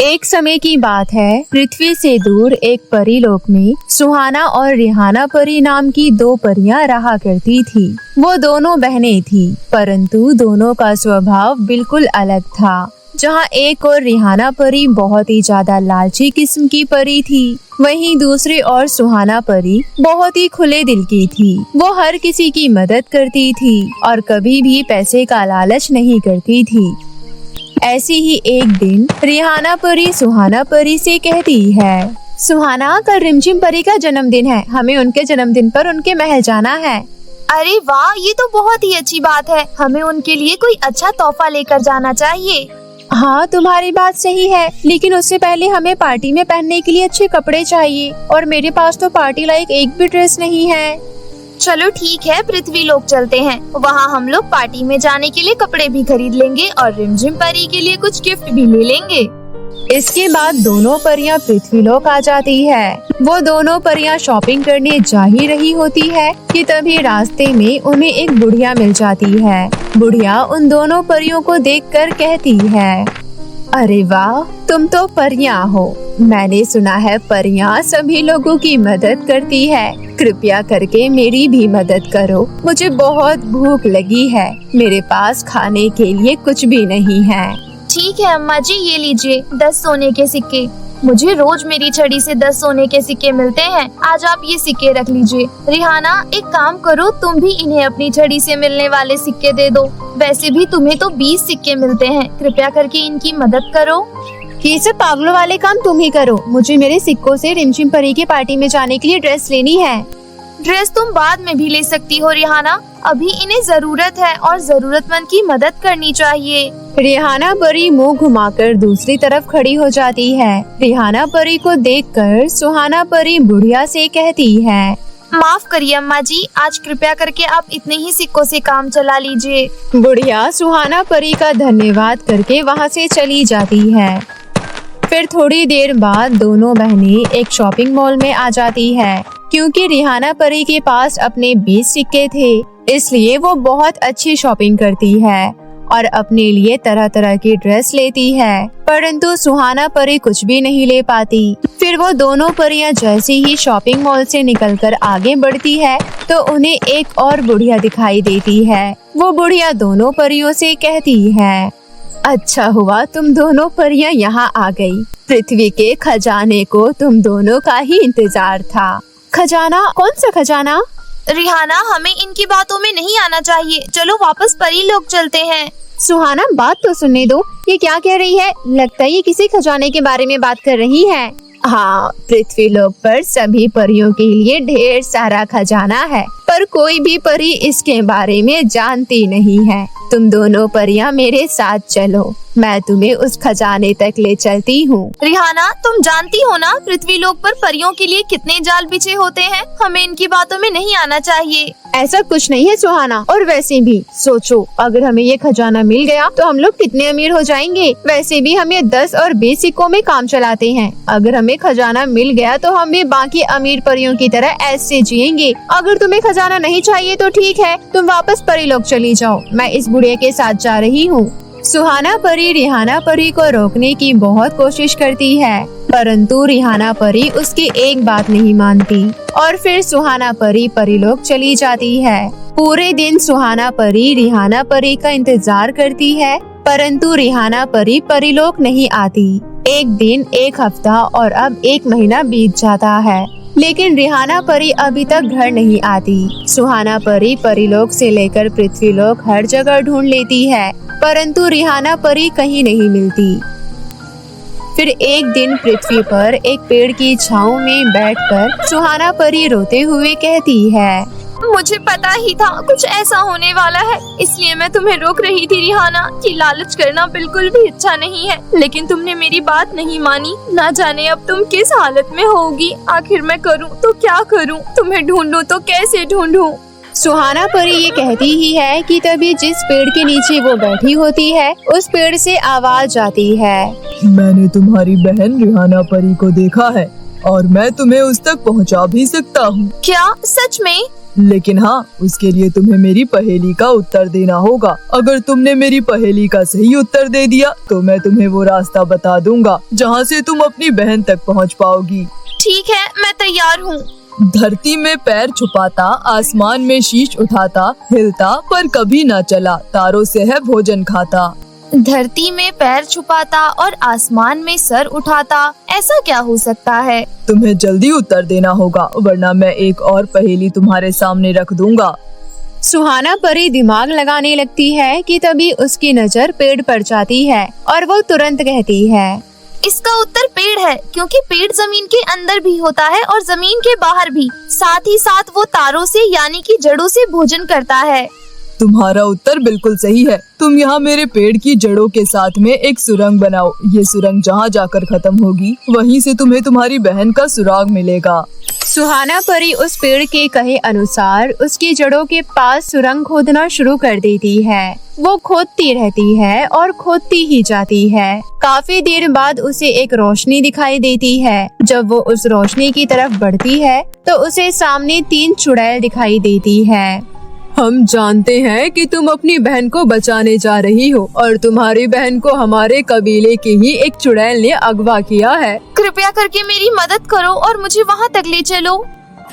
एक समय की बात है, पृथ्वी से दूर एक परीलोक में सुहाना और रिहाना परी नाम की दो परियां रहा करती थी। वो दोनों बहनें थी, परंतु दोनों का स्वभाव बिल्कुल अलग था। जहाँ एक और रिहाना परी बहुत ही ज्यादा लालची किस्म की परी थी, वहीं दूसरी और सुहाना परी बहुत ही खुले दिल की थी। वो हर किसी की मदद करती थी और कभी भी पैसे का लालच नहीं करती थी। ऐसी ही एक दिन रिहाना परी सुहाना परी से कहती है, सुहाना, कल रिमझिम परी का जन्मदिन है, हमें उनके जन्मदिन पर उनके महल जाना है। अरे वाह, ये तो बहुत ही अच्छी बात है। हमें उनके लिए कोई अच्छा तोहफा लेकर जाना चाहिए। हाँ, तुम्हारी बात सही है, लेकिन उससे पहले हमें पार्टी में पहनने के लिए अच्छे कपड़े चाहिए और मेरे पास तो पार्टी लायक एक भी ड्रेस नहीं है। चलो ठीक है, पृथ्वी लोक चलते हैं। वहाँ हम लोग पार्टी में जाने के लिए कपड़े भी खरीद लेंगे और रिमझिम परी के लिए कुछ गिफ्ट भी ले लेंगे। इसके बाद दोनों परियां पृथ्वी लोक आ जाती है। वो दोनों परियां शॉपिंग करने जा ही रही होती है कि तभी रास्ते में उन्हें एक बुढ़िया मिल जाती है। बुढ़िया उन दोनों परियों को देखकर कहती है, अरे वाह, तुम तो परियां हो। मैंने सुना है परियां सभी लोगों की मदद करती है। कृपया करके मेरी भी मदद करो, मुझे बहुत भूख लगी है। मेरे पास खाने के लिए कुछ भी नहीं है। ठीक है अम्मा जी, ये लीजिए 10 सोने के सिक्के। मुझे रोज मेरी छड़ी से 10 सोने के सिक्के मिलते हैं। आज आप ये सिक्के रख लीजिए। रिहाना, एक काम करो, तुम भी इन्हें अपनी छड़ी से मिलने वाले सिक्के दे दो। वैसे भी तुम्हें तो 20 सिक्के मिलते हैं। कृपया करके इनकी मदद करो। ये सब पागलों वाले काम तुम ही करो। मुझे मेरे सिक्कों से रिमझिम परी के पार्टी में जाने के लिए ड्रेस लेनी है। ड्रेस तुम बाद में भी ले सकती हो रिहाना, अभी इन्हें जरूरत है और जरूरतमंद की मदद करनी चाहिए। रिहाना परी मुंह घुमाकर दूसरी तरफ खड़ी हो जाती है। रिहाना परी को देखकर सुहाना परी बुढ़िया से कहती है, माफ करिए अम्मा जी, आज कृपया करके आप इतने ही सिक्कों से काम चला लीजिए। बुढ़िया सुहाना परी का धन्यवाद करके वहाँ से चली जाती है। फिर थोड़ी देर बाद दोनों बहनें एक शॉपिंग मॉल में आ जाती है। क्योंकि रिहाना परी के पास अपने 20 सिक्के थे, इसलिए वो बहुत अच्छी शॉपिंग करती है और अपने लिए तरह तरह की ड्रेस लेती है। परंतु सुहाना परी कुछ भी नहीं ले पाती। फिर वो दोनों परियां जैसे ही शॉपिंग मॉल से निकलकर आगे बढ़ती है तो उन्हें एक और बुढ़िया दिखाई देती है। वो बुढ़िया दोनों परियों से कहती है, अच्छा हुआ तुम दोनों परियां यहाँ आ गई। पृथ्वी के खजाने को तुम दोनों का ही इंतजार था। खजाना? कौन सा खजाना? रिहाना, हमें इनकी बातों में नहीं आना चाहिए। चलो वापस परी लोक चलते हैं। सुहाना, बात तो सुनने दो, ये क्या कह रही है? लगता है ये किसी खजाने के बारे में बात कर रही है। हाँ, पृथ्वी लोक पर सभी परियों के लिए ढेर सारा खजाना है, पर कोई भी परी इसके बारे में जानती नहीं है। तुम दोनों परियां मेरे साथ चलो, मैं तुम्हें उस खजाने तक ले चलती हूँ। रिहाना, तुम जानती हो ना पृथ्वी लोक पर परियों के लिए कितने जाल बिछे होते हैं। हमें इनकी बातों में नहीं आना चाहिए। ऐसा कुछ नहीं है सुहाना, और वैसे भी सोचो, अगर हमें ये खजाना मिल गया तो हम लोग कितने अमीर हो जाएंगे। वैसे भी हम ये 10 और 20 सिक्कों में काम चलाते हैं। अगर हमें खजाना मिल गया तो हम भी बाकी अमीर परियों की तरह ऐसे जिएंगे। अगर तुम्हें खजाना नहीं चाहिए तो ठीक है, तुम वापस परी लोक चली जाओ। मैं इस बुढ़िया के साथ जा रही हूँ। सुहाना परी रिहाना परी को रोकने की बहुत कोशिश करती है, परंतु रिहाना परी उसकी एक बात नहीं मानती और फिर सुहाना परी परीलोक चली जाती है। पूरे दिन सुहाना परी रिहाना परी का इंतजार करती है, परंतु रिहाना परी परीलोक नहीं आती। एक दिन, एक हफ्ता और अब 1 महीना बीत जाता है, लेकिन रिहाना परी अभी तक घर नहीं आती। सुहाना परी परीलोक से लेकर पृथ्वीलोक हर जगह ढूंढ लेती है, परंतु रिहाना परी कहीं नहीं मिलती। फिर एक दिन पृथ्वी पर एक पेड़ की छांव में बैठकर सुहाना परी रोते हुए कहती है, मुझे पता ही था कुछ ऐसा होने वाला है, इसलिए मैं तुम्हें रोक रही थी रिहाना। ये लालच करना बिल्कुल भी अच्छा नहीं है, लेकिन तुमने मेरी बात नहीं मानी। ना जाने अब तुम किस हालत में होगी। आखिर मैं करूं तो क्या करूं? तुम्हें ढूंढूं तो कैसे ढूंढूं? सुहाना परी ये कहती ही है कि तभी जिस पेड़ के नीचे वो बैठी होती है उस पेड़ से आवाज आती है, मैंने तुम्हारी बहन रिहाना परी को देखा है और मैं तुम्हें उस तक पहुंचा भी सकता हूँ। क्या सच में? लेकिन हाँ, उसके लिए तुम्हें मेरी पहेली का उत्तर देना होगा। अगर तुमने मेरी पहेली का सही उत्तर दे दिया तो मैं तुम्हें वो रास्ता बता दूंगा जहाँ से तुम अपनी बहन तक पहुँच पाओगी। ठीक है, मैं तैयार हूँ। धरती में पैर छुपाता, आसमान में शीश उठाता, हिलता पर कभी न चला, तारों से है भोजन खाता। धरती में पैर छुपाता और आसमान में सर उठाता, ऐसा क्या हो सकता है? तुम्हें जल्दी उत्तर देना होगा वरना मैं एक और पहेली तुम्हारे सामने रख दूंगा। सुहाना परी दिमाग लगाने लगती है कि तभी उसकी नजर पेड़ पर जाती है और वो तुरंत कहती है, इसका उत्तर पेड़ है, क्योंकि पेड़ जमीन के अंदर भी होता है और जमीन के बाहर भी। साथ ही साथ वो तारों से यानी कि जड़ों से भोजन करता है। तुम्हारा उत्तर बिल्कुल सही है। तुम यहाँ मेरे पेड़ की जड़ों के साथ में एक सुरंग बनाओ। ये सुरंग जहाँ जाकर खत्म होगी वहीं से तुम्हें तुम्हारी बहन का सुराग मिलेगा। सुहाना परी उस पेड़ के कहे अनुसार उसकी जड़ों के पास सुरंग खोदना शुरू कर देती है। वो खोदती रहती है और खोदती ही जाती है। काफी देर बाद उसे एक रोशनी दिखाई देती है। जब वो उस रोशनी की तरफ बढ़ती है तो उसे सामने 3 चुड़ैल दिखाई देती है। हम जानते हैं कि तुम अपनी बहन को बचाने जा रही हो और तुम्हारी बहन को हमारे कबीले की ही एक चुड़ैल ने अगवा किया है। कृपया करके मेरी मदद करो और मुझे वहाँ तक ले चलो।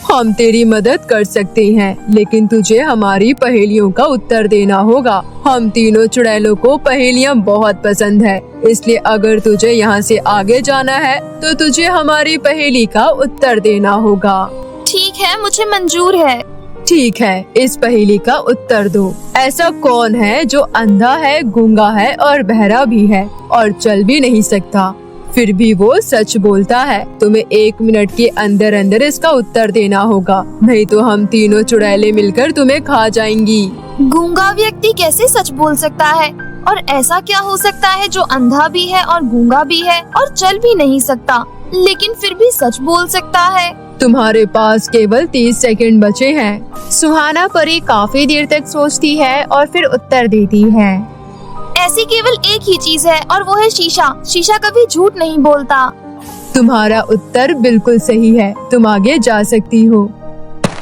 हम तेरी मदद कर सकते हैं, लेकिन तुझे हमारी पहेलियों का उत्तर देना होगा। हम तीनों चुड़ैलों को पहेलियाँ बहुत पसंद है, इसलिए अगर तुझे यहाँ से आगे जाना है तो तुझे हमारी पहेली का उत्तर देना होगा। ठीक है, मुझे मंजूर है। ठीक है, इस पहेली का उत्तर दो। ऐसा कौन है जो अंधा है, गूंगा है और बहरा भी है और चल भी नहीं सकता, फिर भी वो सच बोलता है? तुम्हें 1 मिनट के अंदर अंदर इसका उत्तर देना होगा, नहीं तो हम तीनों चुड़ैलें मिलकर तुम्हें खा जाएंगी। गूंगा व्यक्ति कैसे सच बोल सकता है? और ऐसा क्या हो सकता है जो अंधा भी है और गूंगा भी है और चल भी नहीं सकता, लेकिन फिर भी सच बोल सकता है? तुम्हारे पास केवल 30 सेकंड बचे हैं। सुहाना परी काफी देर तक सोचती है और फिर उत्तर देती है, ऐसी केवल एक ही चीज है और वो है शीशा। शीशा कभी झूठ नहीं बोलता। तुम्हारा उत्तर बिल्कुल सही है, तुम आगे जा सकती हो।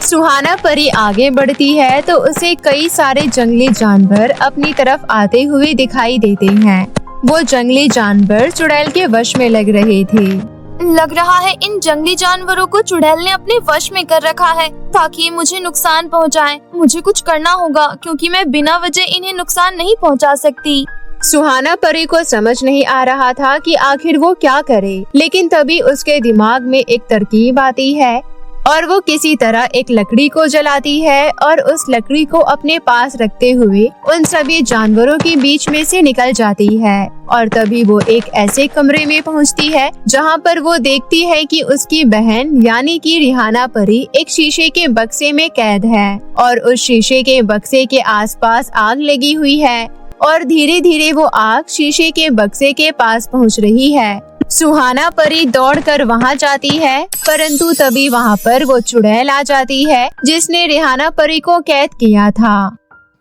सुहाना परी आगे बढ़ती है तो उसे कई सारे जंगली जानवर अपनी तरफ आते हुए दिखाई देते हैं। वो जंगली जानवर चुड़ैल के वश में लग रहे थे। लग रहा है इन जंगली जानवरों को चुड़ैल ने अपने वश में कर रखा है ताकि ये मुझे नुकसान पहुंचाएं। मुझे कुछ करना होगा क्योंकि मैं बिना वजह इन्हें नुकसान नहीं पहुंचा सकती। सुहाना परी को समझ नहीं आ रहा था कि आखिर वो क्या करे, लेकिन तभी उसके दिमाग में एक तरकीब आती है और वो किसी तरह एक लकड़ी को जलाती है और उस लकड़ी को अपने पास रखते हुए उन सभी जानवरों के बीच में से निकल जाती है। और तभी वो एक ऐसे कमरे में पहुंचती है जहां पर वो देखती है कि उसकी बहन यानी कि रिहाना परी एक शीशे के बक्से में कैद है और उस शीशे के बक्से के आसपास आग लगी हुई है और धीरे धीरे वो आग शीशे के बक्से के पास पहुंच रही है। सुहाना परी दौड़कर वहां जाती है, परंतु तभी वहां पर वो चुड़ैल आ जाती है जिसने रिहाना परी को कैद किया था।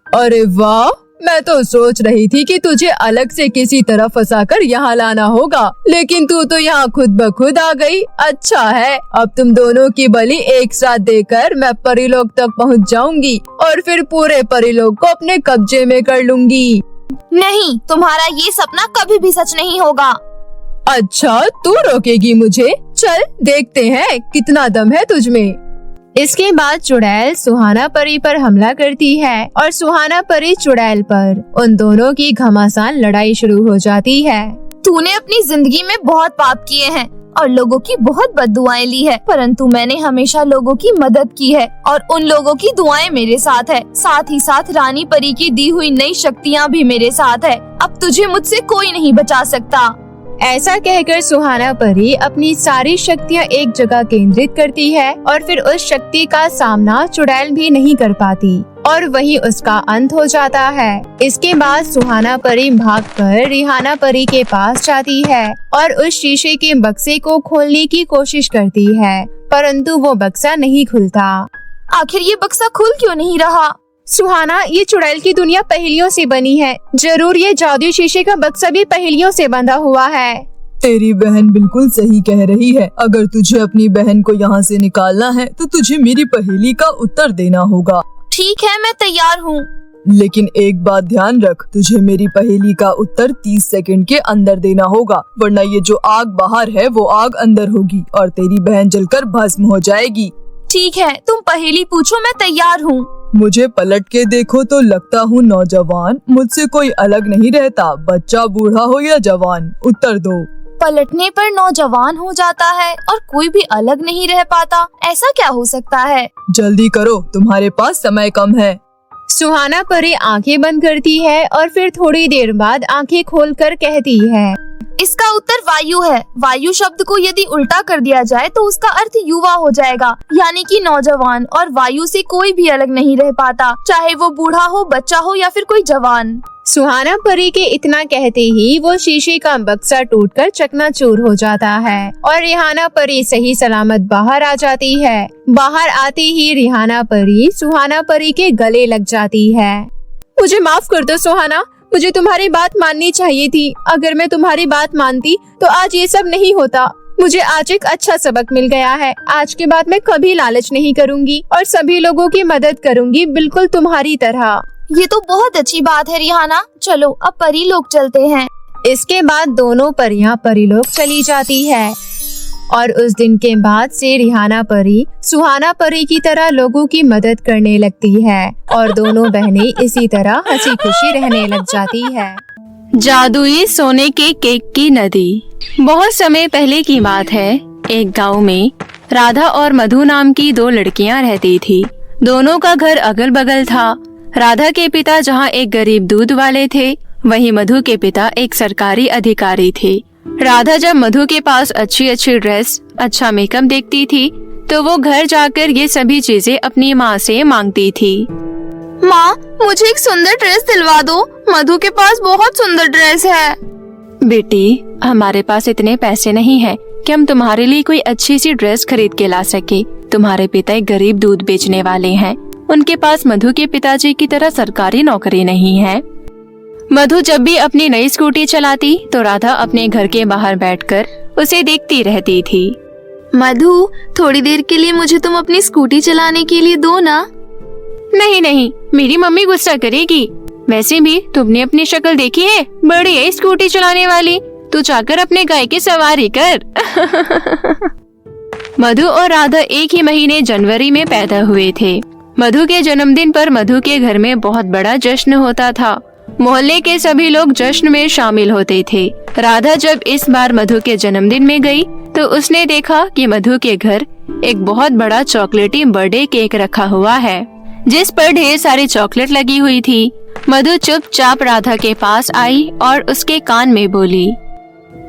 अरे वाह, मैं तो सोच रही थी कि तुझे अलग से किसी तरह फंसाकर यहाँ लाना होगा, लेकिन तू तो यहाँ खुद ब खुद आ गई। अच्छा है, अब तुम दोनों की बलि एक साथ देकर मैं परीलोक तक पहुँच जाऊंगी और फिर पूरे परीलोक को अपने कब्जे में कर लूंगी। नहीं, तुम्हारा ये सपना कभी भी सच नहीं होगा। अच्छा, तू रोकेगी मुझे? चल देखते हैं कितना दम है तुझमें। इसके बाद चुड़ैल सुहाना परी पर हमला करती है और सुहाना परी चुड़ैल पर। उन दोनों की घमासान लड़ाई शुरू हो जाती है। तूने अपनी जिंदगी में बहुत पाप किए हैं और लोगों की बहुत बद्दुआएं ली है, परंतु मैंने हमेशा लोगों की मदद की है और उन लोगों की दुआएं मेरे साथ है। साथ ही साथ रानी परी की दी हुई नई शक्तियाँ भी मेरे साथ है। अब तुझे मुझसे कोई नहीं बचा सकता। ऐसा कहकर सुहाना परी अपनी सारी शक्तियाँ एक जगह केंद्रित करती है और फिर उस शक्ति का सामना चुड़ैल भी नहीं कर पाती और वही उसका अंत हो जाता है। इसके बाद सुहाना परी भागकर रिहाना परी के पास जाती है और उस शीशे के बक्से को खोलने की कोशिश करती है, परंतु वो बक्सा नहीं खुलता। आखिर ये बक्सा खुल क्यों नहीं रहा? सुहाना, ये चुड़ैल की दुनिया पहेलियों से बनी है। जरूर ये जादुई शीशे का बक्सा भी पहेलियों से बंधा हुआ है। तेरी बहन बिल्कुल सही कह रही है। अगर तुझे अपनी बहन को यहाँ से निकालना है तो तुझे मेरी पहेली का उत्तर देना होगा। ठीक है, मैं तैयार हूँ। लेकिन एक बात ध्यान रख, तुझे मेरी पहेली का उत्तर 30 सेकंड के अंदर देना होगा, वरना ये जो आग बाहर है वो आग अंदर होगी और तेरी बहन जलकर भस्म हो जाएगी। ठीक है, तुम पहेली पूछो, मैं तैयार हूँ। मुझे पलट के देखो तो लगता हूँ नौजवान, मुझसे कोई अलग नहीं रहता, बच्चा बूढ़ा हो या जवान, उत्तर दो। पलटने पर नौजवान हो जाता है और कोई भी अलग नहीं रह पाता, ऐसा क्या हो सकता है? जल्दी करो, तुम्हारे पास समय कम है। सुहाना परी आंखें बंद करती है और फिर थोड़ी देर बाद आंखें खोलकर कहती है, इसका उत्तर वायु है। वायु शब्द को यदि उल्टा कर दिया जाए तो उसका अर्थ युवा हो जाएगा, यानी कि नौजवान। और वायु से कोई भी अलग नहीं रह पाता, चाहे वो बूढ़ा हो, बच्चा हो या फिर कोई जवान। सुहाना परी के इतना कहते ही वो शीशे का बक्सा टूटकर चकनाचूर हो जाता है और रिहाना परी सही सलामत बाहर आ जाती है। बाहर आते ही रिहाना परी सुहाना परी के गले लग जाती है। मुझे माफ कर दो सुहाना, मुझे तुम्हारी बात माननी चाहिए थी। अगर मैं तुम्हारी बात मानती तो आज ये सब नहीं होता। मुझे आज एक अच्छा सबक मिल गया है। आज के बाद मैं कभी लालच नहीं करूँगी और सभी लोगों की मदद करूँगी, बिल्कुल तुम्हारी तरह। ये तो बहुत अच्छी बात है रिहाना। चलो अब परी लोग चलते हैं। इसके बाद दोनों परियां परीलोक चली जाती है और उस दिन के बाद से रिहाना परी सुहाना परी की तरह लोगों की मदद करने लगती है और दोनों बहनें इसी तरह हंसी खुशी रहने लग जाती है। जादुई सोने के केक की नदी। बहुत समय पहले की बात है। एक गांव में राधा और मधु नाम की दो लड़कियां रहती थी। दोनों का घर अगल बगल था। राधा के पिता जहां एक गरीब दूध वाले थे, वहीं मधु के पिता एक सरकारी अधिकारी थे। राधा जब मधु के पास अच्छी अच्छी ड्रेस, अच्छा मेकअप देखती थी तो वो घर जाकर ये सभी चीजें अपनी माँ से मांगती थी। माँ, मुझे एक सुंदर ड्रेस दिलवा दो। मधु के पास बहुत सुंदर ड्रेस है। बेटी, हमारे पास इतने पैसे नहीं हैं कि हम तुम्हारे लिए कोई अच्छी सी ड्रेस खरीद के ला सके। तुम्हारे पिता एक गरीब दूध बेचने वाले हैं। उनके पास मधु के पिताजी की तरह सरकारी नौकरी नहीं है। मधु जब भी अपनी नई स्कूटी चलाती तो राधा अपने घर के बाहर बैठकर उसे देखती रहती थी। मधु, थोड़ी देर के लिए मुझे तुम अपनी स्कूटी चलाने के लिए दो ना। नहीं नहीं, मेरी मम्मी गुस्सा करेगी। वैसे भी तुमने अपनी शक्ल देखी है, बड़ी है स्कूटी चलाने वाली। तू जाकर अपने गाय की सवारी कर। मधु और राधा एक ही महीने जनवरी में पैदा हुए थे। मधु के जन्मदिन पर मधु के घर में बहुत बड़ा जश्न होता था। मोहल्ले के सभी लोग जश्न में शामिल होते थे। राधा जब इस बार मधु के जन्मदिन में गई तो उसने देखा कि मधु के घर एक बहुत बड़ा चॉकलेटी बर्थडे केक रखा हुआ है, जिस पर ढेर सारी चॉकलेट लगी हुई थी। मधु चुपचाप राधा के पास आई और उसके कान में बोली,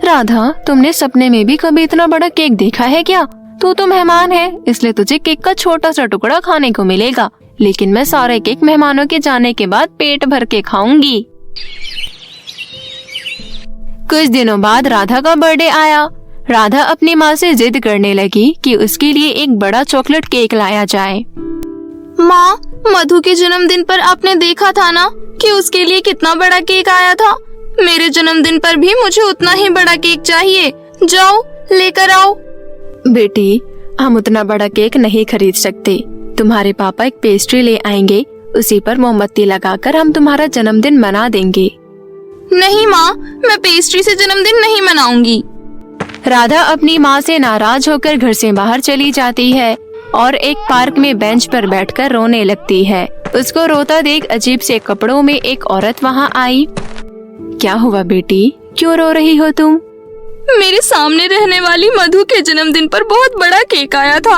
राधा, तुमने सपने में भी कभी इतना बड़ा केक देखा है क्या? तू तो मेहमान है, इसलिए तुझे केक का छोटा सा टुकड़ा खाने को मिलेगा, लेकिन मैं सारे केक मेहमानों के जाने के बाद पेट भर के खाऊंगी। कुछ दिनों बाद राधा का बर्थडे आया। राधा अपनी माँ से जिद करने लगी कि उसके लिए एक बड़ा चॉकलेट केक लाया जाए। माँ, मधु के जन्मदिन पर आपने देखा था ना कि उसके लिए कितना बड़ा केक आया था। मेरे जन्मदिन पर भी मुझे उतना ही बड़ा केक चाहिए। जाओ लेकर आओ। बेटी, हम उतना बड़ा केक नहीं खरीद सकते। तुम्हारे पापा एक पेस्ट्री ले आएंगे, उसी पर मोमबत्ती लगाकर हम तुम्हारा जन्मदिन मना देंगे। नहीं माँ, मैं पेस्ट्री से जन्मदिन नहीं मनाऊंगी। राधा अपनी माँ से नाराज होकर घर से बाहर चली जाती है और एक पार्क में बेंच पर बैठकर रोने लगती है। उसको रोता देख अजीब से कपड़ों में एक औरत वहाँ आई। क्या हुआ बेटी, क्यों रो रही हो तुम? मेरे सामने रहने वाली मधु के जन्मदिन पर बहुत बड़ा केक आया था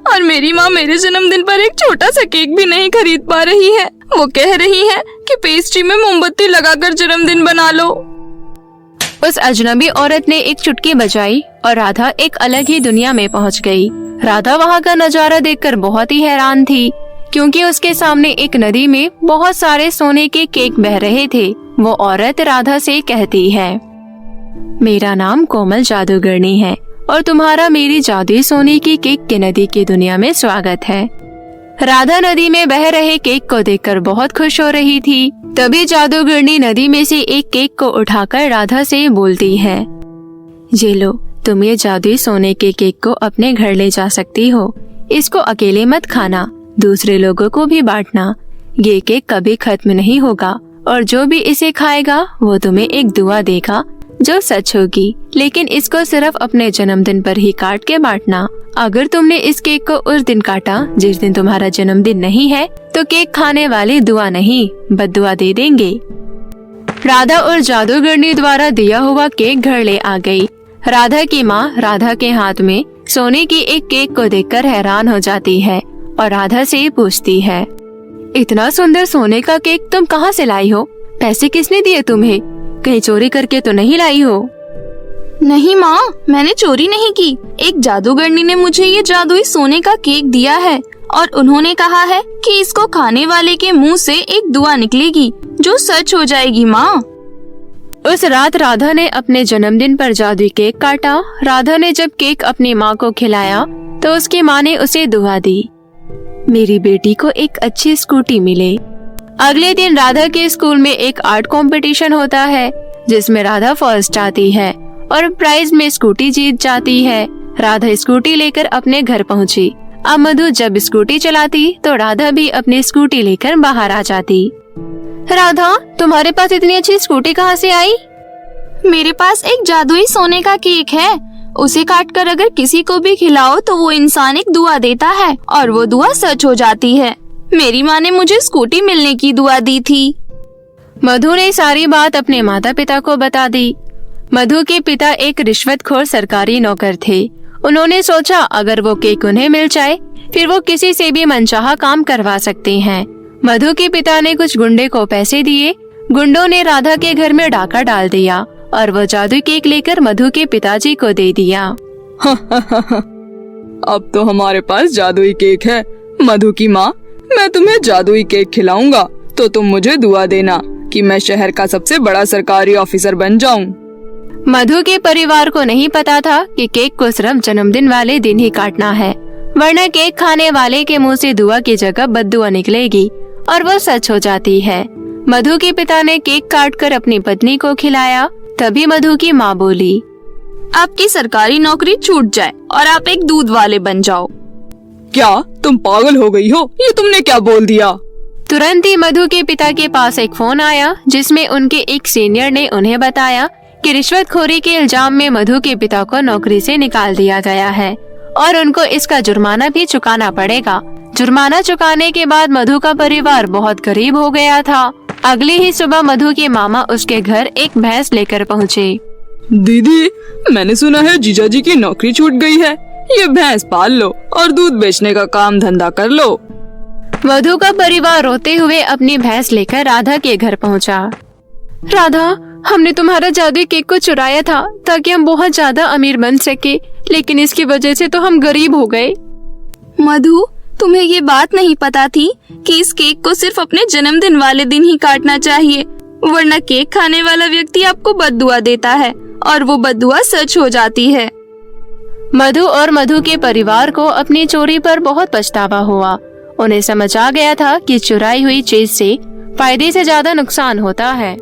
और मेरी माँ मेरे जन्मदिन पर एक छोटा सा केक भी नहीं खरीद पा रही है। वो कह रही है कि पेस्ट्री में मोमबत्ती लगाकर जन्मदिन बना लो। उस अजनबी औरत ने एक चुटकी बजाई और राधा एक अलग ही दुनिया में पहुंच गई। राधा वहां का नजारा देखकर बहुत ही हैरान थी, क्योंकि उसके सामने एक नदी में बहुत सारे सोने के केक बह रहे थे। वो औरत राधा से कहती है, मेरा नाम कोमल जादूगरनी है और तुम्हारा मेरी जादुई सोने की केक की नदी की दुनिया में स्वागत है। राधा नदी में बह रहे केक को देखकर बहुत खुश हो रही थी। तभी जादूगरनी नदी में से एक केक को उठाकर राधा से बोलती है, ये लो, तुम ये जादुई सोने के केक को अपने घर ले जा सकती हो। इसको अकेले मत खाना, दूसरे लोगों को भी बांटना। ये केक कभी खत्म नहीं होगा और जो भी इसे खाएगा वो तुम्हें एक दुआ देगा जो सच होगी, लेकिन इसको सिर्फ अपने जन्मदिन पर ही काट के बांटना। अगर तुमने इस केक को उस दिन काटा जिस दिन तुम्हारा जन्मदिन नहीं है तो केक खाने वाले दुआ नहीं बद्दुआ दे देंगे। राधा और जादूगरनी द्वारा दिया हुआ केक घर ले आ गई। राधा की माँ राधा के हाथ में सोने की एक केक को देखकर हैरान हो जाती है और राधा से पूछती है, इतना सुंदर सोने का केक तुम कहाँ से लाई हो? पैसे किसने दिए तुम्हें? कहीं चोरी करके तो नहीं लाई हो? नहीं माँ, मैंने चोरी नहीं की। एक जादूगरनी ने मुझे ये जादुई सोने का केक दिया है और उन्होंने कहा है कि इसको खाने वाले के मुंह से एक दुआ निकलेगी जो सच हो जाएगी माँ। उस रात राधा ने अपने जन्मदिन पर जादुई केक काटा। राधा ने जब केक अपनी माँ को खिलाया तो उसकी माँ ने उसे दुआ दी, मेरी बेटी को एक अच्छी स्कूटी मिले। अगले दिन राधा के स्कूल में एक आर्ट कंपटीशन होता है जिसमें राधा फर्स्ट आती है और प्राइज में स्कूटी जीत जाती है। राधा स्कूटी लेकर अपने घर पहुंची। अब मधु जब स्कूटी चलाती तो राधा भी अपनी स्कूटी लेकर बाहर आ जाती। राधा, तुम्हारे पास इतनी अच्छी स्कूटी कहाँ से आई? मेरे पास एक जादुई सोने का केक है। उसे काटकर अगर किसी को भी खिलाओ तो वो इंसान एक दुआ देता है और वो दुआ सच हो जाती है। मेरी माँ ने मुझे स्कूटी मिलने की दुआ दी थी। मधु ने सारी बात अपने माता पिता को बता दी। मधु के पिता एक रिश्वतखोर सरकारी नौकर थे। उन्होंने सोचा अगर वो केक उन्हें मिल जाए फिर वो किसी से भी मनचाहा काम करवा सकते हैं। मधु के पिता ने कुछ गुंडे को पैसे दिए। गुंडों ने राधा के घर में डाका डाल दिया और वो जादुई केक लेकर मधु के पिताजी को दे दिया। अब तो हमारे पास जादुई केक है। मधु की माँ, मैं तुम्हें जादुई केक खिलाऊंगा तो तुम मुझे दुआ देना कि मैं शहर का सबसे बड़ा सरकारी ऑफिसर बन जाऊं। मधु के परिवार को नहीं पता था कि केक को सिर्फ जन्मदिन वाले दिन ही काटना है, वरना केक खाने वाले के मुंह से दुआ की जगह बद्दुआ निकलेगी और वो सच हो जाती है। मधु के पिता ने केक काटकर अपनी पत्नी को खिलाया। तभी मधु की माँ बोली, आपकी सरकारी नौकरी छूट जाए और आप एक दूध वाले बन जाओ। क्या तुम पागल हो गई हो? ये तुमने क्या बोल दिया? तुरंत ही मधु के पिता के पास एक फोन आया जिसमें उनके एक सीनियर ने उन्हें बताया कि रिश्वतखोरी के इल्जाम में मधु के पिता को नौकरी से निकाल दिया गया है और उनको इसका जुर्माना भी चुकाना पड़ेगा। जुर्माना चुकाने के बाद मधु का परिवार बहुत गरीब हो गया था। अगली ही सुबह मधु के मामा उसके घर एक भैंस लेकर पहुँचे। दीदी, मैंने सुना है जीजा जी की नौकरी छूट गई है। ये भैंस पाल लो और दूध बेचने का काम धंधा कर लो। मधु का परिवार रोते हुए अपनी भैंस लेकर राधा के घर पहुंचा। राधा, हमने तुम्हारा जादुई केक को चुराया था ताकि हम बहुत ज्यादा अमीर बन सके, लेकिन इसकी वजह से तो हम गरीब हो गए। मधु, तुम्हें ये बात नहीं पता थी कि इस केक को सिर्फ अपने जन्मदिन वाले दिन ही काटना चाहिए, वरना केक खाने वाला व्यक्ति आपको बद्दुआ देता है और वो बद्दुआ सच हो जाती है। मधु और मधु के परिवार को अपनी चोरी पर बहुत पछतावा हुआ। उन्हें समझ आ गया था कि चुराई हुई चीज से फायदे से ज्यादा नुकसान होता है।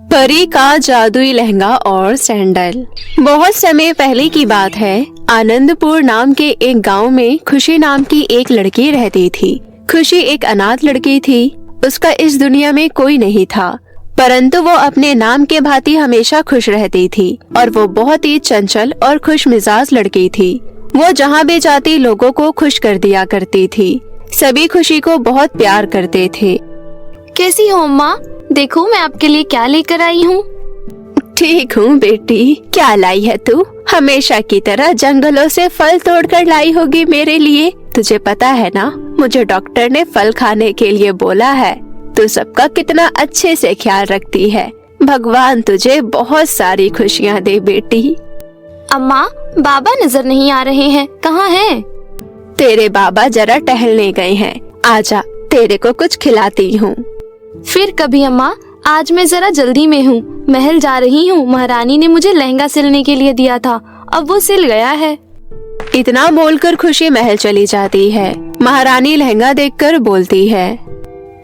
परी का जादुई लहंगा और सैंडल। बहुत समय पहले की बात है। आनंदपुर नाम के एक गांव में खुशी नाम की एक लड़की रहती थी। खुशी एक अनाथ लड़की थी। उसका इस दुनिया में कोई नहीं था, परंतु वो अपने नाम के भांति हमेशा खुश रहती थी और वो बहुत ही चंचल और खुश मिजाज लड़की थी। वो जहाँ भी जाती लोगों को खुश कर दिया करती थी। सभी खुशी को बहुत प्यार करते थे। कैसी हो अम्मा? देखो मैं आपके लिए क्या लेकर आई हूँ। ठीक हूँ बेटी, क्या लाई है तू? हमेशा की तरह जंगलों से फल तोड़कर लाई होगी मेरे लिए। तुझे पता है ना, मुझे डॉक्टर ने फल खाने के लिए बोला है। तू सबका कितना अच्छे से ख्याल रखती है। भगवान तुझे बहुत सारी खुशियाँ दे बेटी। अम्मा, बाबा नजर नहीं आ रहे हैं, कहाँ हैं? तेरे बाबा जरा टहलने गए हैं। आजा, तेरे को कुछ खिलाती हूँ। फिर कभी अम्मा, आज मैं जरा जल्दी में हूँ, महल जा रही हूँ। महारानी ने मुझे लहंगा सिलने के लिए दिया था, अब वो सिल गया है। इतना बोलकर खुशी महल चली जाती है। महारानी लहंगा देखकर बोलती है,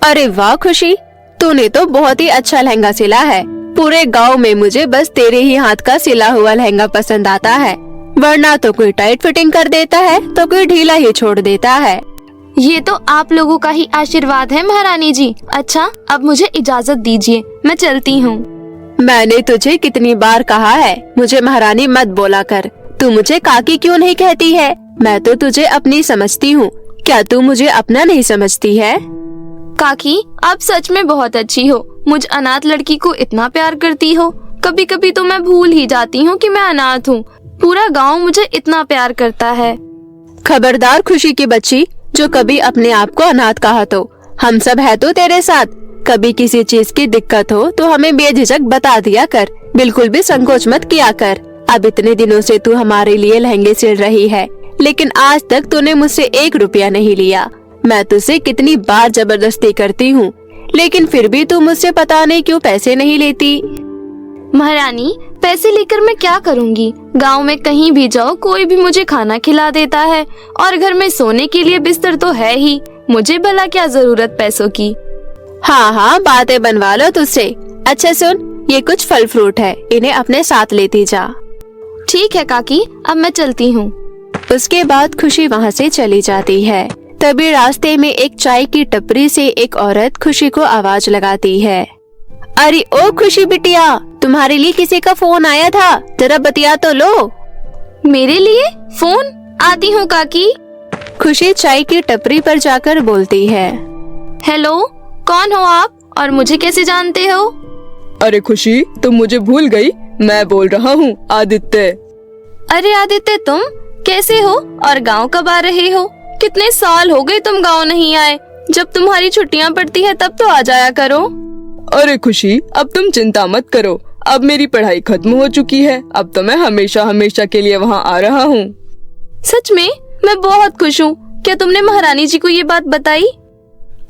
अरे वाह खुशी, तूने तो बहुत ही अच्छा लहंगा सिला है। पूरे गांव में मुझे बस तेरे ही हाथ का सिला हुआ लहंगा पसंद आता है, वरना तो कोई टाइट फिटिंग कर देता है तो कोई ढीला ही छोड़ देता है। ये तो आप लोगों का ही आशीर्वाद है महारानी जी। अच्छा, अब मुझे इजाजत दीजिए, मैं चलती हूँ। मैंने तुझे कितनी बार कहा है मुझे महारानी मत बोला कर। तू मुझे काकी क्यों नहीं कहती है? मैं तो तुझे अपनी समझती हूँ, क्या तू मुझे अपना नहीं समझती है? काकी, आप सच में बहुत अच्छी हो। मुझ अनाथ लड़की को इतना प्यार करती हो। कभी कभी तो मैं भूल ही जाती हूँ कि मैं अनाथ हूँ। पूरा गांव मुझे इतना प्यार करता है। खबरदार खुशी की बच्ची, जो कभी अपने आप को अनाथ कहा तो। हम सब है तो तेरे साथ। कभी किसी चीज की दिक्कत हो तो हमें बेझिझक बता दिया कर, बिल्कुल भी संकोच मत किया कर। अब इतने दिनों से तू हमारे लिए लहंगे सिल रही है, लेकिन आज तक तूने मुझसे 1 रुपया नहीं लिया। मैं तुझसे कितनी बार जबरदस्ती करती हूँ, लेकिन फिर भी तू मुझसे पता नहीं क्यों पैसे नहीं लेती। महारानी, पैसे लेकर मैं क्या करूँगी? गांव में कहीं भी जाओ कोई भी मुझे खाना खिला देता है, और घर में सोने के लिए बिस्तर तो है ही। मुझे भला क्या जरूरत पैसों की। हाँ हाँ, बातें बनवा लो तुझसे। अच्छा सुन, ये कुछ फल फ्रूट है, इन्हें अपने साथ लेती जा। ठीक है काकी, अब मैं चलती हूँ। उसके बाद खुशी वहाँ से चली जाती है। तभी रास्ते में एक चाय की टपरी से एक औरत खुशी को आवाज लगाती है। अरे ओ खुशी बिटिया, तुम्हारे लिए किसी का फोन आया था, जरा बतिया तो लो। मेरे लिए फोन? आती हूँ काकी। खुशी चाय की टपरी पर जाकर बोलती है। हेलो, कौन हो आप और मुझे कैसे जानते हो? अरे खुशी, तुम मुझे भूल गई? मैं बोल रहा हूँ आदित्य। अरे आदित्य, तुम कैसे हो और गांव कब आ रहे हो? कितने साल हो गए तुम गांव नहीं आए। जब तुम्हारी छुट्टियां पड़ती है तब तो आ जाया करो। अरे खुशी, अब तुम चिंता मत करो, अब मेरी पढ़ाई खत्म हो चुकी है। अब तो मैं हमेशा हमेशा के लिए वहाँ आ रहा हूँ। सच में? मैं बहुत खुश हूँ। क्या तुमने महारानी जी को ये बात बताई?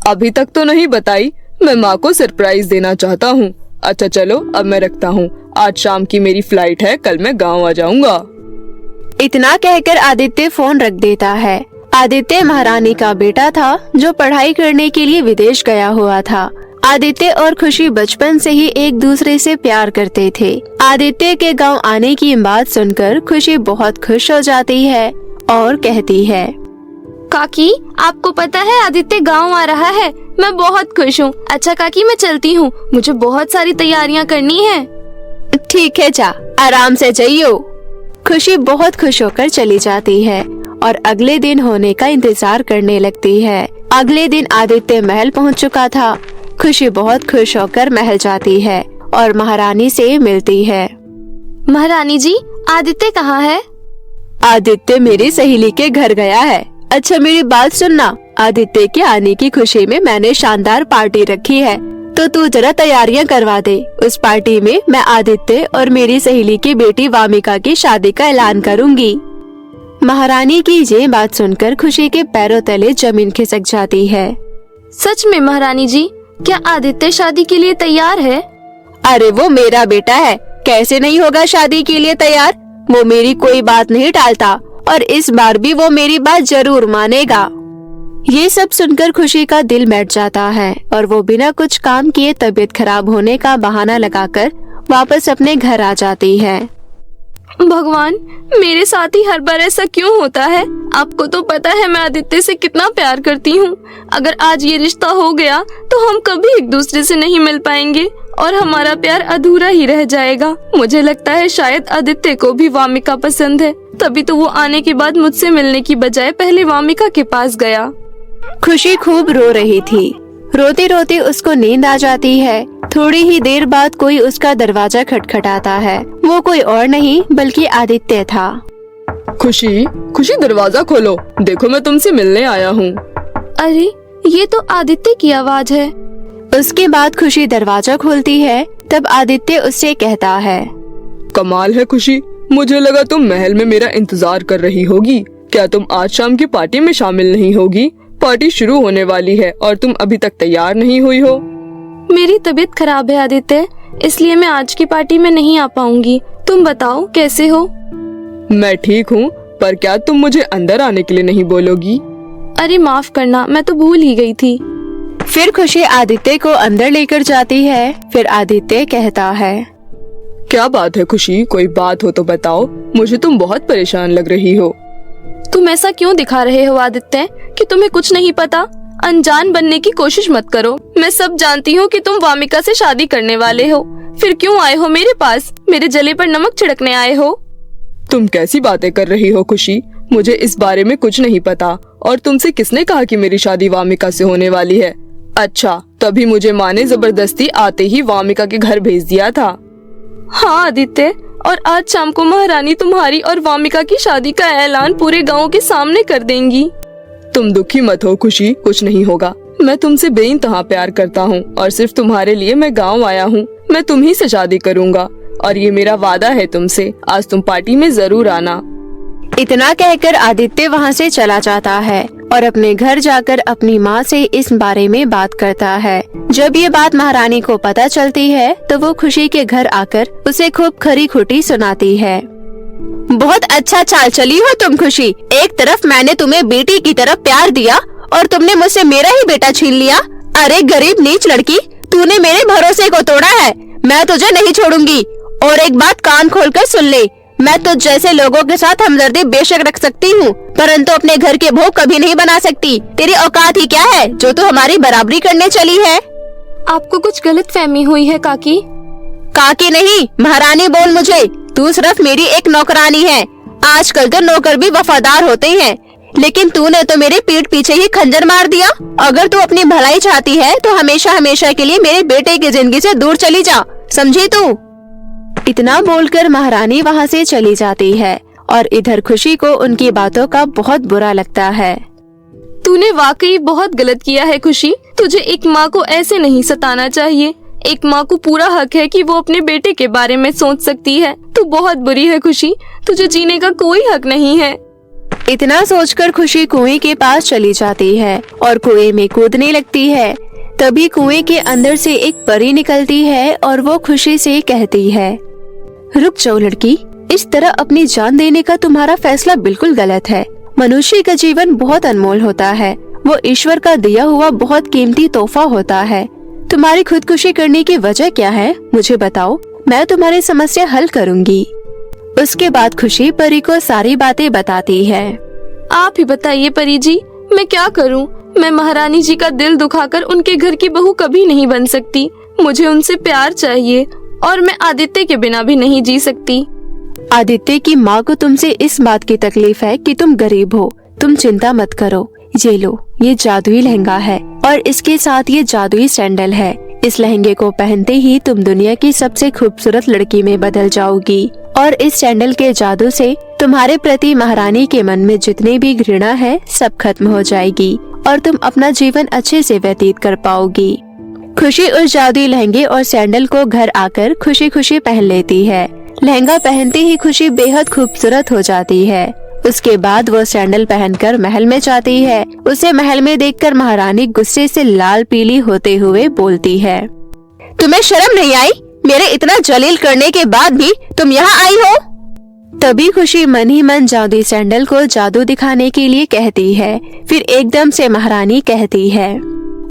अभी तक तो नहीं बताई, मैं माँ को सरप्राइज देना चाहता हूँ। अच्छा चलो, अब मैं रखता हूँ, आज शाम की मेरी फ्लाइट है, कल मैं गाँव आ जाऊँगा। इतना कहकर आदित्य फोन रख देता है। आदित्य महारानी का बेटा था जो पढ़ाई करने के लिए विदेश गया हुआ था। आदित्य और खुशी बचपन से ही एक दूसरे से प्यार करते थे। आदित्य के गांव आने की बात सुनकर खुशी बहुत खुश हो जाती है और कहती है, काकी, आपको पता है आदित्य गांव आ रहा है। मैं बहुत खुश हूँ। अच्छा काकी, मैं चलती हूँ, मुझे बहुत सारी तैयारियाँ करनी है। ठीक है, जा आराम से जाइयो। खुशी बहुत खुश होकर चली जाती है और अगले दिन होने का इंतजार करने लगती है। अगले दिन आदित्य महल पहुंच चुका था। खुशी बहुत खुश होकर महल जाती है और महारानी से मिलती है। महारानी जी, आदित्य कहाँ है? आदित्य मेरी सहेली के घर गया है। अच्छा मेरी बात सुनना, आदित्य के आने की खुशी में मैंने शानदार पार्टी रखी है, तो तू जरा तैयारियां करवा दे। उस पार्टी में मैं आदित्य और मेरी सहेली की बेटी वामिका की शादी का ऐलान करूंगी। महारानी की ये बात सुनकर खुशी के पैरों तले जमीन खिसक जाती है। सच में महारानी जी, क्या आदित्य शादी के लिए तैयार है? अरे वो मेरा बेटा है, कैसे नहीं होगा शादी के लिए तैयार। वो मेरी कोई बात नहीं टालता और इस बार भी वो मेरी बात जरूर मानेगा। ये सब सुनकर खुशी का दिल बैठ जाता है और वो बिना कुछ काम किए तबीयत खराब होने का बहाना लगाकर वापस अपने घर आ जाती है। भगवान, मेरे साथ ही हर बार ऐसा क्यों होता है? आपको तो पता है मैं आदित्य से कितना प्यार करती हूँ। अगर आज ये रिश्ता हो गया तो हम कभी एक दूसरे से नहीं मिल पाएंगे और हमारा प्यार अधूरा ही रह जाएगा। मुझे लगता है शायद आदित्य को भी वामिका पसंद है, तभी तो वो आने के बाद मुझसे मिलने की बजाय पहले वामिका के पास गया। खुशी खूब रो रही थी। रोते रोते उसको नींद आ जाती है। थोड़ी ही देर बाद कोई उसका दरवाजा खटखटाता है। वो कोई और नहीं बल्कि आदित्य था। खुशी, खुशी दरवाजा खोलो, देखो मैं तुमसे मिलने आया हूँ। अरे, ये तो आदित्य की आवाज है। उसके बाद खुशी दरवाजा खोलती है। तब आदित्य उससे कहता है, कमाल है खुशी, मुझे लगा तुम महल में मेरा इंतजार कर रही होगी। क्या तुम आज शाम की पार्टी में शामिल नहीं होगी? पार्टी शुरू होने वाली है और तुम अभी तक तैयार नहीं हुई हो। मेरी तबीयत खराब है आदित्य, इसलिए मैं आज की पार्टी में नहीं आ पाऊंगी। तुम बताओ कैसे हो? मैं ठीक हूँ, पर क्या तुम मुझे अंदर आने के लिए नहीं बोलोगी? अरे माफ करना, मैं तो भूल ही गई थी। फिर खुशी आदित्य को अंदर लेकर जाती है। फिर आदित्य कहता है, क्या बात है खुशी, कोई बात हो तो बताओ, मुझे तुम बहुत परेशान लग रही हो। तुम ऐसा क्यों दिखा रहे हो आदित्य कि तुम्हें कुछ नहीं पता? अनजान बनने की कोशिश मत करो। मैं सब जानती हूँ कि तुम वामिका से शादी करने वाले हो। फिर क्यों आए हो मेरे पास? मेरे जले पर नमक छिड़कने आए हो? तुम कैसी बातें कर रही हो खुशी, मुझे इस बारे में कुछ नहीं पता। और तुमसे किसने कहा कि मेरी शादी वामिका से होने वाली है? अच्छा, तभी मुझे माँ ने जबरदस्ती आते ही वामिका के घर भेज दिया था। हाँ आदित्य, और आज शाम को महारानी तुम्हारी और वामिका की शादी का ऐलान पूरे गांव के सामने कर देंगी। तुम दुखी मत हो खुशी, कुछ नहीं होगा। मैं तुमसे बेइंतहा प्यार करता हूँ और सिर्फ तुम्हारे लिए मैं गाँव आया हूँ। मैं तुम्ही से शादी करूँगा और ये मेरा वादा है तुमसे। आज तुम पार्टी में जरूर आना। इतना कहकर आदित्य वहाँ से चला जाता है और अपने घर जाकर अपनी माँ से इस बारे में बात करता है। जब ये बात महारानी को पता चलती है तो वो खुशी के घर आकर उसे खूब खरी खोटी सुनाती है। बहुत अच्छा चाल चली हो तुम खुशी। एक तरफ मैंने तुम्हें बेटी की तरफ प्यार दिया और तुमने मुझसे मेरा ही बेटा छीन लिया। अरे गरीब नीच लड़की, तूने मेरे भरोसे को तोड़ा है। मैं तुझे नहीं छोड़ूंगी। और एक बात कान खोलकर सुन ले, मैं तुझ जैसे लोगों के साथ हमदर्दी बेशक रख सकती हूँ, परंतु अपने घर के भोग कभी नहीं बना सकती। तेरी औकात ही क्या है जो तू हमारी बराबरी करने चली है? आपको कुछ गलत फहमी हुई है काकी। काकी नहीं, महारानी बोल मुझे। तू सिर्फ मेरी एक नौकरानी है। आजकल तो नौकर भी वफादार होते हैं, लेकिन तूने तो मेरे पीठ पीछे ही खंजर मार दिया। अगर तू अपनी भलाई चाहती है तो हमेशा हमेशा के लिए मेरे बेटे की जिंदगी से दूर चली जा, समझी तू? इतना बोलकर महारानी वहाँ से चली जाती है और इधर खुशी को उनकी बातों का बहुत बुरा लगता है। तूने वाकई बहुत गलत किया है खुशी। तुझे एक माँ को ऐसे नहीं सताना चाहिए। एक माँ को पूरा हक है कि वो अपने बेटे के बारे में सोच सकती है। तू बहुत बुरी है खुशी, तुझे जीने का कोई हक नहीं है। इतना सोचकर खुशी कुएं के पास चली जाती है और कुएं में कूदने लगती है। तभी कुएं के अंदर से एक परी निकलती है और वो खुशी से कहती है, रुक जाओ लड़की, इस तरह अपनी जान देने का तुम्हारा फैसला बिल्कुल गलत है। मनुष्य का जीवन बहुत अनमोल होता है, वो ईश्वर का दिया हुआ बहुत कीमती तोहफा होता है। तुम्हारी खुदकुशी करने की वजह क्या है, मुझे बताओ, मैं तुम्हारी समस्या हल करूंगी। उसके बाद खुशी परी को सारी बातें बताती है। आप ही बताइए परी जी, मैं क्या करूं? मैं महारानी जी का दिल दुखाकर उनके घर की बहू कभी नहीं बन सकती। मुझे उनसे प्यार चाहिए और मैं आदित्य के बिना भी नहीं जी सकती। आदित्य की माँ को तुमसे इस बात की तकलीफ है कि तुम गरीब हो। तुम चिंता मत करो, ये लो, ये जादुई लहंगा है और इसके साथ ये जादुई सैंडल है। इस लहंगे को पहनते ही तुम दुनिया की सबसे खूबसूरत लड़की में बदल जाओगी और इस सैंडल के जादू से तुम्हारे प्रति महारानी के मन में जितनी भी घृणा है सब खत्म हो जाएगी और तुम अपना जीवन अच्छे से व्यतीत कर पाओगी। खुशी उस जादुई लहंगे और सैंडल को घर आकर खुशी खुशी पहन लेती है। लहंगा पहनते ही खुशी बेहद खूबसूरत हो जाती है। उसके बाद वो सैंडल पहनकर महल में जाती है। उसे महल में देखकर महारानी गुस्से से लाल पीली होते हुए बोलती है, तुम्हें शर्म नहीं आई? मेरे इतना जलील करने के बाद भी तुम यहाँ आई हो? तभी खुशी मन ही मन जादुई सैंडल को जादू दिखाने के लिए कहती है। फिर एकदम से महारानी कहती है,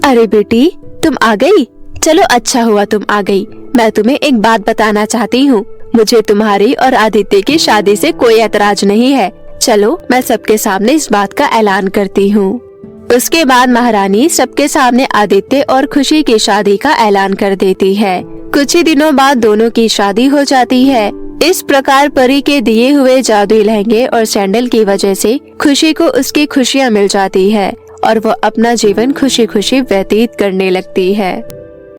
अरे बेटी, तुम आ गई? चलो अच्छा हुआ तुम आ गई। मैं तुम्हें एक बात बताना चाहती हूँ। मुझे तुम्हारी और आदित्य की शादी से कोई ऐतराज नहीं है। चलो मैं सबके सामने इस बात का ऐलान करती हूँ। उसके बाद महारानी सबके सामने आदित्य और खुशी की शादी का ऐलान कर देती है। कुछ ही दिनों बाद दोनों की शादी हो जाती है। इस प्रकार परी के दिए हुए जादुई लहंगे और सैंडल की वजह से खुशी को उसकी खुशियाँ मिल जाती है और वो अपना जीवन खुशी खुशी व्यतीत करने लगती है।